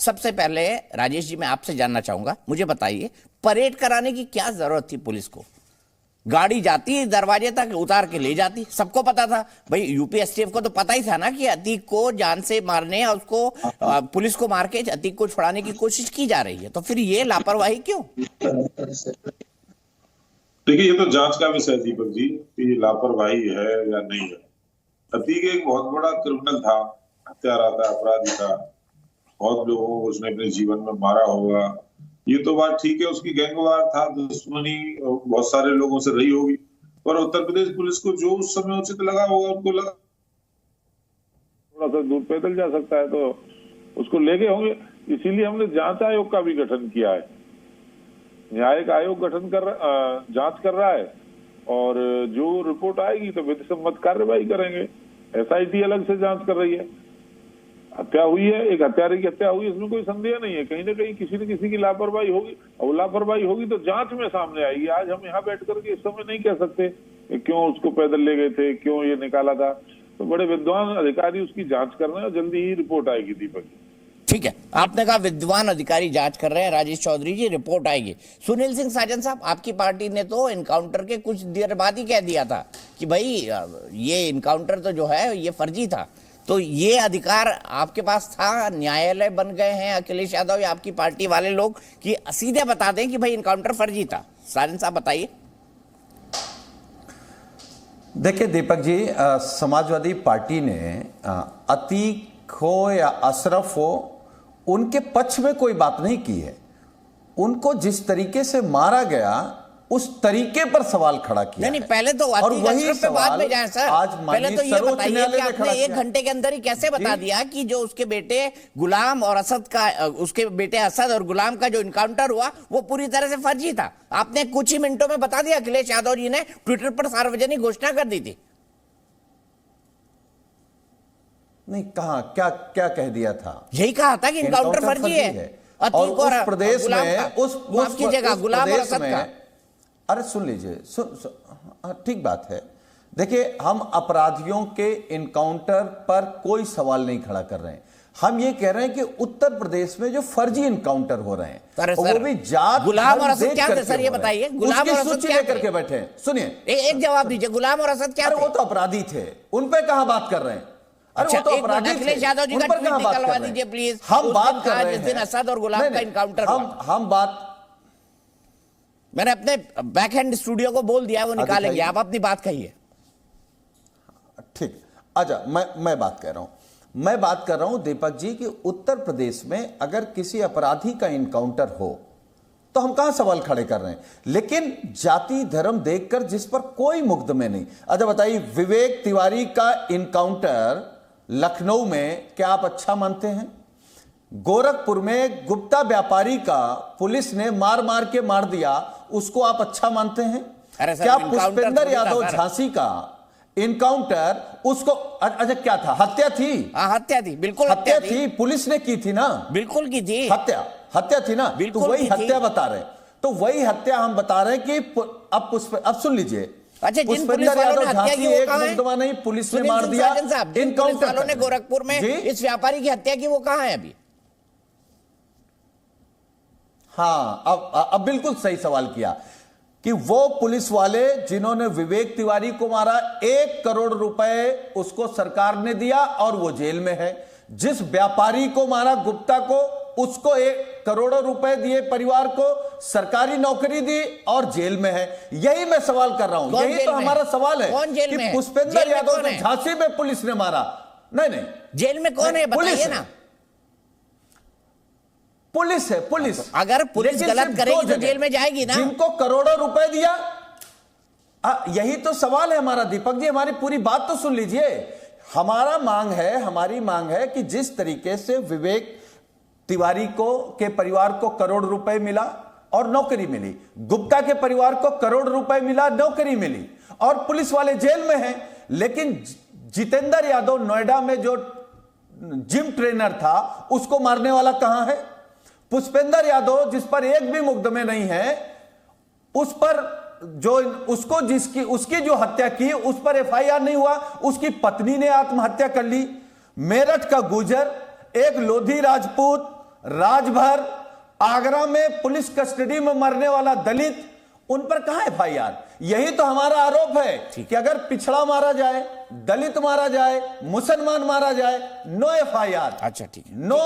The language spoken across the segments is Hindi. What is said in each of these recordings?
सबसे पहले राजेश जी मैं आपसे जानना चाहूंगा, मुझे बताइए परेड कराने की क्या जरूरत थी पुलिस को? गाड़ी जाती दरवाजे तक उतार के ले जाती, सबको पता था भाई, यूपीएसटीएफ को तो पता ही था ना कि अतीक को जान से मारने और उसको पुलिस को मार के अतीक को छुड़ाने की कोशिश की जा रही है, तो फिर ये लापरवाही क्यों? देखिए, ये तो जांच का विषय है दीपक जी कि लापरवाही है या नहीं है। अतीक एक बहुत बड़ा क्रिमिनल था, हत्यारा था, अपराधी था, बहुत लोगों को उसने अपने जीवन में मारा होगा, ये तो बात ठीक है। उसकी गैंगवार था, दुश्मनी बहुत सारे लोगों से रही होगी, पर उत्तर प्रदेश पुलिस को जो उस समय उचित लगा होगा, उनको लगा थोड़ा सा दूर पैदल जा सकता है तो उसको ले गए होंगे। इसीलिए हमने जांच आयोग का भी गठन किया है। न्यायिक आयोग गठन जांच कर रहा है और जो रिपोर्ट आएगी तो विधि सम्मत कार्रवाई करेंगे। एसआईटी अलग से जांच कर रही है। हत्या हुई है, एक हत्यारे की हत्या हुई, इसमें कोई संदेह नहीं है। कहीं ना कहीं किसी न किसी की लापरवाही होगी, और लापरवाही होगी तो जांच में सामने आएगी। आज हम यहाँ बैठ करके इस समय नहीं कह सकते कि क्यों उसको पैदल ले गए थे, क्यों ये निकाला था। तो बड़े विद्वान अधिकारी उसकी जांच कर रहे हैं और जल्दी ही रिपोर्ट आएगी दीपक जी। ठीक है, आपने कहा विद्वान अधिकारी जांच कर रहे हैं, राजेश चौधरी जी रिपोर्ट आएगी। सुनील सिंह साजन साहब, आपकी पार्टी ने तो इनकाउंटर के कुछ देर बाद ही कह दिया था कि भाई ये इनकाउंटर तो जो है ये फर्जी था, तो ये अधिकार आपके पास था, न्यायालय बन गए हैं अखिलेश यादव या आपकी पार्टी वाले लोग कि सीधे बता दें कि भाई इनकाउंटर फर्जी था? साजन साहब बताइए। देखिए दीपक जी, समाजवादी पार्टी ने अतीक हो या अशरफ हो, उनके पक्ष में कोई बात नहीं की है। उनको जिस तरीके से मारा गया उस तरीके पर सवाल खड़ा किया। नहीं, पहले तो और वही पे बाद में जाए सर। पहले तो ये बताइए कि आपने 1 घंटे के अंदर ही कैसे बता दिया कि जो उसके बेटे गुलाम और असद का, उसके बेटे असद और गुलाम का जो इनकाउंटर हुआ वो पूरी तरह से फर्जी था? आपने कुछ ही मिनटों में बता दिया। अखिलेश यादव जी ने ट्विटर पर सार्वजनिक घोषणा कर दी थी। नहीं, कहा क्या कह दिया था? यही कहा था कि इनकाउंटर फर्जी है। और उस प्रदेश में माफ कीजिएगा, गुलाम और असद का। अरे सुन लीजिए, ठीक बात है। देखिए, हम अपराधियों के इनकाउंटर पर कोई सवाल नहीं खड़ा कर रहे हैं। हम ये कह रहे हैं कि उत्तर प्रदेश में जो फर्जी इनकाउंटर हो रहे हैं वो भी जात गुलाम और असद क्या थे सर, ये बताइए। गुलाम और असद क्या करके बैठे हैं? सुनिए, एक जवाब दीजिए, गुलाम और असद क्या थे? वो तो अपराधी थे, उन पे कहां बात कर रहे हैं? अच्छा, वो तो अपराधी थे, अखिलेश यादव जी का ट्वीट निकलवा दीजिए प्लीज। हम बात कर रहे हैं जिस दिन असद और गुलाम का इनकाउंटर हुआ, हम बात, मैंने अपने बैकहैंड स्टूडियो को बोल दिया, वो निकालेंगे। आप अपनी बात कहिए। ठीक, अच्छा, मैं बात कर रहा हूं दीपक जी कि उत्तर प्रदेश में अगर किसी अपराधी का इनकाउंटर हो तो हम कहां सवाल खड़े कर रहे हैं, लेकिन जाति धर्म देखकर जिस पर कोई मुकदमे नहीं। अच्छा बताइए, विवेक तिवारी का इनकाउंटर लखनऊ में क्या आप अच्छा मानते हैं? गोरखपुर में गुप्ता व्यापारी का पुलिस ने मार के मार दिया, उसको आप अच्छा मानते हैं? क्या पुष्पेंद्र यादव झांसी का इनकाउंटर, उसको अच्छा क्या था? हत्या थी। हत्या थी, बिल्कुल हत्या थी। पुलिस ने की थी ना? बिल्कुल की थी। हत्या थी ना? तो वही हत्या बता रहे हैं। तो वही हत्या हम बता रहे हैं कि अब सुन लीजिए। अच्छा, पुलिस वालों ने हत्या की वो कहां है? नहीं, पुलिस ने मार दिया। इनकाउंटर वालों ने गोरखपुर में इस व्यापारी की हत्या की, वो कहां है अभी? हाँ, अब बिल्कुल सही सवाल किया कि वो पुलिस वाले जिन्होंने विवेक तिवारी को मारा, 1 करोड़ रुपए उसको सरकार ने दिया और वो जेल में है। जिस व्यापारी को मारा, गुप्ता को, उसको 1 करोड़ रुपए दिए, परिवार को सरकारी नौकरी दी और जेल में है। यही मैं सवाल कर रहा हूं, यही तो हमारा सवाल है कि पुष्पेंद्र यादव को झांसी में पुलिस ने मारा। नहीं, जेल में कौन है बताइए ना? पुलिस है, पुलिस। अगर पुलिस गलत करेगी तो जेल में जाएगी ना? जिनको करोड़ों रुपए दिया, यही तो सवाल है हमारा दीपक जी। हमारी पूरी बात तो सुन लीजिए। हमारी मांग है कि जिस तरीके से विवेक तिवारी के परिवार को करोड़ रुपए मिला और नौकरी मिली, गुप्ता के परिवार को करोड़ रुपए मिला, नौकरी मिली, और पुलिस वाले जेल में हैं, लेकिन जितेंद्र यादव नोएडा में जो जिम ट्रेनर था, उसको मारने वाला कहां है? पुष्पेंद्र यादव, जिस पर एक भी मुकदमे नहीं है, उस पर उसकी जो हत्या की, उस पर एफआईआर नहीं हुआ, उसकी पत्नी ने आत्महत्या कर ली। मेरठ का गुजर, एक लोधी राजपूत राजभर, आगरा में पुलिस कस्टडी में मरने वाला दलित, उन पर कहां FIR? यही तो हमारा आरोप है कि अगर पिछड़ा मारा जाए, दलित मारा जाए, मुसलमान मारा जाए, नो FIR। अच्छा, ठीक है, नो,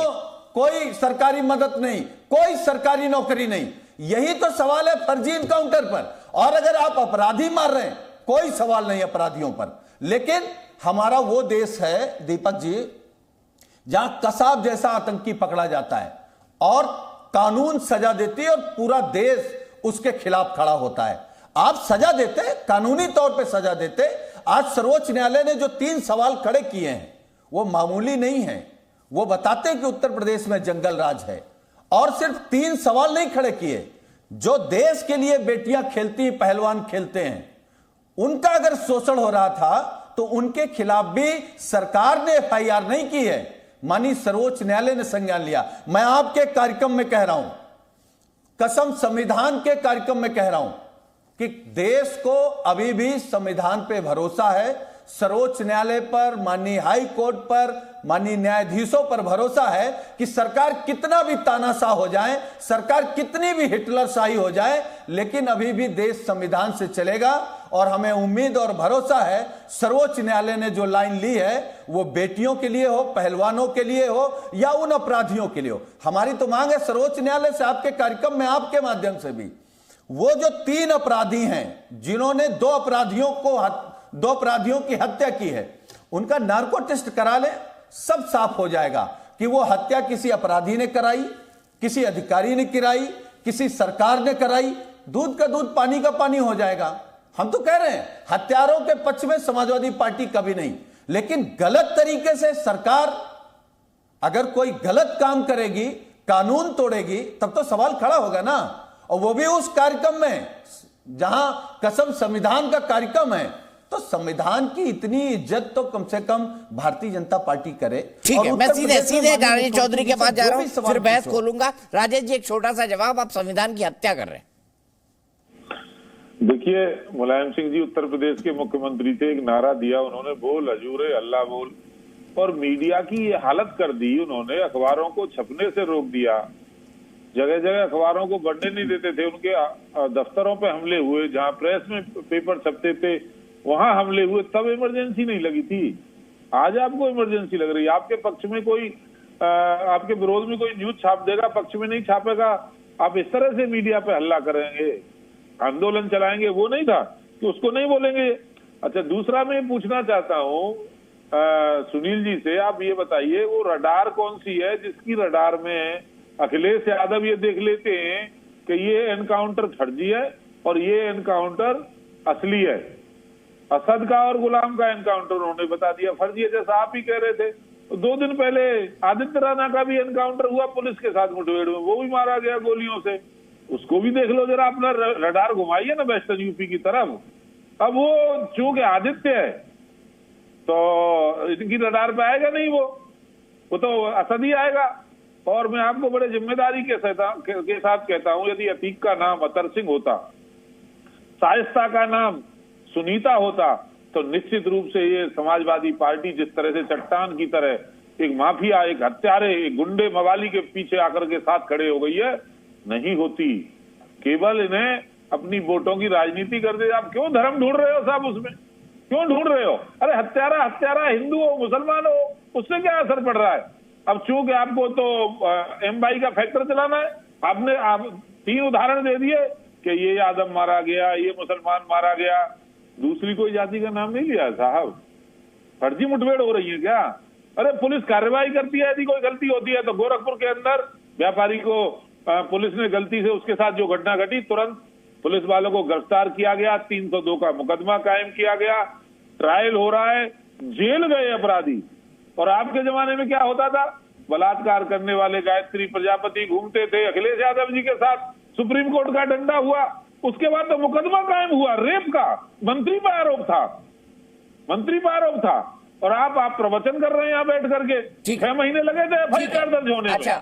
कोई सरकारी मदद नहीं, कोई सरकारी नौकरी नहीं। यही तो सवाल है फर्जी इनकाउंटर पर। और अगर आप अपराधी मार रहे हैं, कोई सवाल नहीं अपराधियों पर। लेकिन हमारा वो देश है दीपक जी जहां कसाब जैसा आतंकी पकड़ा जाता है और कानून सजा देती है और पूरा देश उसके खिलाफ खड़ा होता है। आप सजा देते, कानूनी तौर पे सजा देते। आज सर्वोच्च न्यायालय ने जो 3 सवाल खड़े किए हैं वो मामूली नहीं है। वो बताते हैं कि उत्तर प्रदेश में जंगल राज है। और सिर्फ 3 सवाल नहीं खड़े किए, जो देश के लिए बेटियां खेलती, पहलवान खेलते हैं, उनका अगर शोषण हो रहा था तो उनके खिलाफ भी सरकार ने FIR नहीं की है, मानी सर्वोच्च न्यायालय ने संज्ञान लिया। मैं आपके कार्यक्रम में कह रहा हूं, कसम संविधान के कार्यक्रम में कह रहा हूं कि देश को अभी भी संविधान पे भरोसा है, सर्वोच्च न्यायालय पर, माननीय हाई कोर्ट पर, माननीय न्यायाधीशों पर भरोसा है कि सरकार कितना भी तानाशाह हो जाए, सरकार कितनी भी हिटलर शाही हो जाए, लेकिन अभी भी देश संविधान से चलेगा। और हमें उम्मीद और भरोसा है सर्वोच्च न्यायालय ने जो लाइन ली है वो बेटियों के लिए हो, पहलवानों के लिए हो या उन अपराधियों के लिए हो। हमारी तो मांग है सर्वोच्च न्यायालय से, आपके कार्यक्रम में, आपके माध्यम से भी, वो जो 3 अपराधी हैं जिन्होंने 2 अपराधियों की हत्या की है, उनका नार्को टेस्ट करा ले, सब साफ हो जाएगा कि वो हत्या किसी अपराधी ने कराई, किसी अधिकारी ने कराई, किसी सरकार ने कराई। दूध का दूध, पानी का पानी हो जाएगा। हम तो कह रहे हैं हत्यारों के पक्ष में समाजवादी पार्टी कभी नहीं, लेकिन गलत तरीके से सरकार अगर कोई गलत काम करेगी, कानून तोड़ेगी, तब तो सवाल खड़ा होगा ना। और वो भी उस कार्यक्रम में जहां कसम संविधान का कार्यक्रम है, तो संविधान की इतनी इज्जत तो कम से कम भारतीय जनता पार्टी करे। ठीक है, मैं सीधे राजेश चौधरी के पास जा रहा हूं, फिर बहस खोलूंगा। राजेश जी, एक छोटा सा जवाब, आप संविधान की हत्या कर रहे हैं। देखिए, मुलायम सिंह जी उत्तर प्रदेश के मुख्यमंत्री थे, एक नारा दिया उन्होंने, बोल हजूरे अल्लाह बोल, और मीडिया की ये हालत कर दी उन्होंने। अखबारों को छपने से रोक दिया, जगह जगह अखबारों को बढ़ने नहीं देते थे, उनके दफ्तरों पे हमले हुए, जहां प्रेस में पेपर छपते थे वहां हमले हुए। तब इमरजेंसी नहीं लगी थी, आज आपको इमरजेंसी लग रही है। आपके पक्ष में कोई, आपके विरोध में कोई न्यूज छाप देगा, पक्ष में नहीं छापेगा। आप इस तरह से मीडिया पे हल्ला करेंगे, आंदोलन चलाएंगे, वो नहीं था कि उसको नहीं बोलेंगे। अच्छा, दूसरा मैं पूछना चाहता हूँ सुनील जी से, आप ये बताइए वो रडार कौन सी है जिसकी रडार में अखिलेश यादव ये देख लेते हैं कि ये एनकाउंटर फर्जी है और ये एनकाउंटर असली है। असद का और गुलाम का एनकाउंटर उन्होंने बता दिया फर्जी है, जैसा आप ही कह रहे थे। तो 2 दिन पहले आदित्य राणा का भी एनकाउंटर हुआ पुलिस के साथ मुठभेड़ में, वो भी मारा गया गोलियों से। उसको भी देख लो जरा, अपना रडार घुमाइए ना वेस्टर्न यूपी की तरफ। अब वो चूंकि आदित्य है तो इनकी रडार पे आएगा नहीं, वो तो असद ही आएगा। और मैं आपको बड़े जिम्मेदारी के साथ कहता हूं, यदि अतीक का नाम अतर सिंह होता, शाइस्ता का नाम सुनीता होता, तो निश्चित रूप से ये समाजवादी पार्टी जिस तरह से चट्टान की तरह एक माफिया, एक हत्यारे, एक गुंडे मवाली के पीछे आकर के साथ खड़े हो गई है, नहीं होती। केवल इन्हें अपनी वोटों की राजनीति कर दे। आप क्यों धर्म ढूंढ रहे हो साहब, उसमें क्यों ढूंढ रहे हो? अरे हत्यारा हिंदू हो, मुसलमान हो, उससे क्या असर पड़ रहा है? अब चूंकि आपको तो एम-22 का फैक्टर चलाना है, आप 3 उदाहरण दे दिए कि ये यादव मारा गया, ये मुसलमान मारा गया, दूसरी कोई जाति का नाम नहीं लिया साहब। फर्जी मुठभेड़ हो रही है क्या? अरे पुलिस कार्रवाई करती है, यदि कोई गलती होती है तो गोरखपुर के अंदर व्यापारी को पुलिस ने गलती से, उसके साथ जो घटना घटी, तुरंत पुलिस वालों को गिरफ्तार किया गया, 302 का मुकदमा कायम किया गया, ट्रायल हो रहा है, जेल गए अपराधी। और आपके जमाने में क्या होता था? बलात्कार करने वाले गायत्री प्रजापति घूमते थे अखिलेश यादव जी के साथ, सुप्रीम कोर्ट का डंडा हुआ, उसके बाद तो मुकदमा कायम हुआ रेप का, मंत्री पर आरोप था। और आप प्रवचन कर रहे हैं यहाँ बैठ करके। 6 महीने लगे थे FIR दर्ज होने में। अच्छा